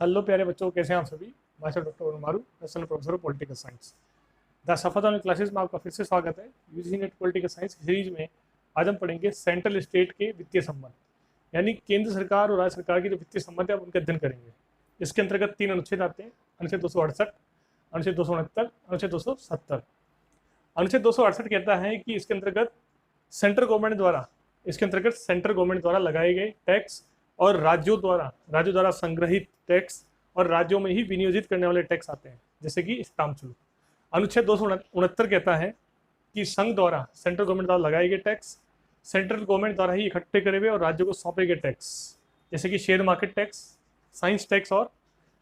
Hello प्यारे बच्चों, कैसे हैं आप सभी। Master doctor Arun Maru, assistant professor of political science. The Safar on classes में आपका फिर से स्वागत है। UG NET political science series में आज हम पढ़ेंगे सेंट्रल स्टेट के वित्तीय संबंध, यानी केंद्र सरकार और राज्य सरकार के जो वित्तीय संबंध है उनका अध्ययन करेंगे। इसके अंतर्गत 3 अनुच्छेद आते हैं: अनुच्छेद 268, अनुच्छेद 269, अनुच्छेद 270। अनुच्छेद 268 कहता है कि इसके अंतर्गत सेंट्रल गवर्नमेंट द्वारा लगाए गए टैक्स और राज्यों द्वारा संग्रहित टैक्स और राज्यों में ही विनियोजित करने वाले टैक्स आते हैं, जैसे कि स्टाम्प शुल्क। अनुच्छेद 269 कहता है कि संघ द्वारा, सेंट्रल गवर्नमेंट द्वारा लगाए गए टैक्स सेंट्रल गवर्नमेंट द्वारा ही इकट्ठे करे हुए और राज्यों को सौंपे गए टैक्स, जैसे कि share market tax, science tax और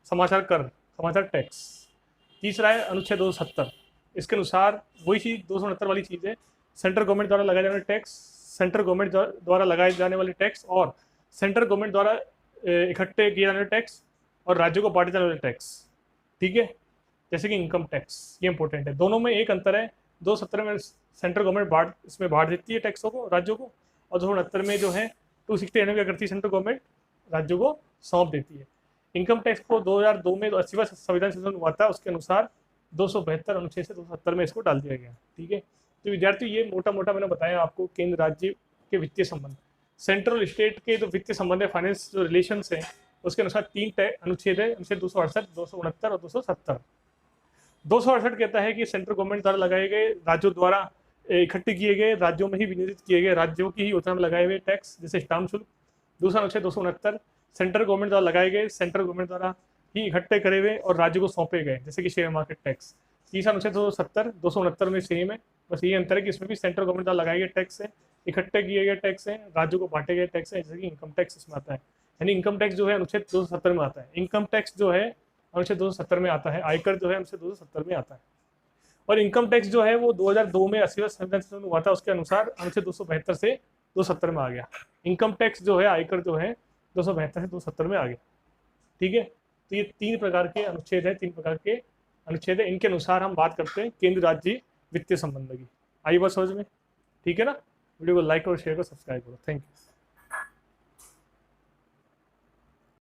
समाचार टैक्स। तीसरा है अनुच्छेद 270। इसके अनुसार वही चीज 269 वाली चीज़ है, सेंट्रल गवर्नमेंट द्वारा लगाए जाने वाले टैक्स, सेंट्रल गवर्नमेंट द्वारा लगाए जाने वाले टैक्स और सेंट्रल गवर्नमेंट द्वारा इकट्ठे किए जाने वाले टैक्स और राज्यों को बांटे जाने वाले टैक्स। ठीक है, जैसे कि इनकम टैक्स, ये इंपॉर्टेंट है। दोनों में एक अंतर है, 270 में सेंट्रल गवर्नमेंट इसमें बांट देती है टैक्सों को राज्यों को, और 269 में जो है 269 में क्या करती है, सेंट्रल गवर्नमेंट राज्यों को सौंप देती है। इनकम टैक्स को 2002 में 80वां संविधान संशोधन हुआ था, उसके अनुसार 272 अनुच्छेद से 270 में इसको डाल दिया गया। ठीक है, तो विद्यार्थी ये मोटा मोटा मैंने बताया आपको केंद्र राज्य के वित्तीय संबंध। सेंट्रल स्टेट के जो वित्तीय संबंध है, फाइनेंस जो रिलेशंस हैं, उसके अनुसार 3 अनुच्छेद है, अनुच्छेद 268, 269 और 270। 268 कहता है कि सेंट्रल गवर्नमेंट द्वारा लगाए गए, राज्यों द्वारा इकट्ठे किए गए, राज्यों में ही विनियोजित किए गए, राज्यों की ही योजना में लगाए हुए टैक्स, जैसे स्टाम्प शुल्क। दूसरा अनुच्छेद 269, सेंट्रल गवर्नमेंट द्वारा लगाए गए, सेंट्रल गवर्नमेंट द्वारा ही इकट्ठे करे हुए और राज्यों को सौंपे गए, जैसे कि शेयर मार्केट टैक्स। तीसरा अनुच्छेद 270, 269 में सेम है, बस ये अंतर है कि इसमें भी सेंट्रल गवर्नमेंट द्वारा लगाए गए टैक्स है, इकट्ठे किए गए टैक्स हैं, राज्यों को बांटे गए टैक्स हैं, जैसे कि इनकम टैक्स इसमें आता है। यानी इनकम टैक्स जो है अनुच्छेद 270 में आता है, इनकम टैक्स जो है अनुच्छेद 270 में आता है, आयकर जो है अनुच्छेद 270 में आता है। और इनकम टैक्स जो है वो 2002 में 80वां संविधान संशोधन हुआ था, उसके अनुसार अनुच्छेद 272 से 270 में आ गया। इनकम टैक्स जो है, आयकर जो है 272 से 270 में आ गया। ठीक है, तो ये 3 प्रकार के अनुच्छेद है, 3 प्रकार के अनुच्छेद है, इनके अनुसार हम बात करते हैं केंद्र राज्य वित्तीय संबंध की। आई बात समझ में? ठीक है ना। वीडियो को लाइक और शेयर करो, सब्सक्राइब करो। Thank you.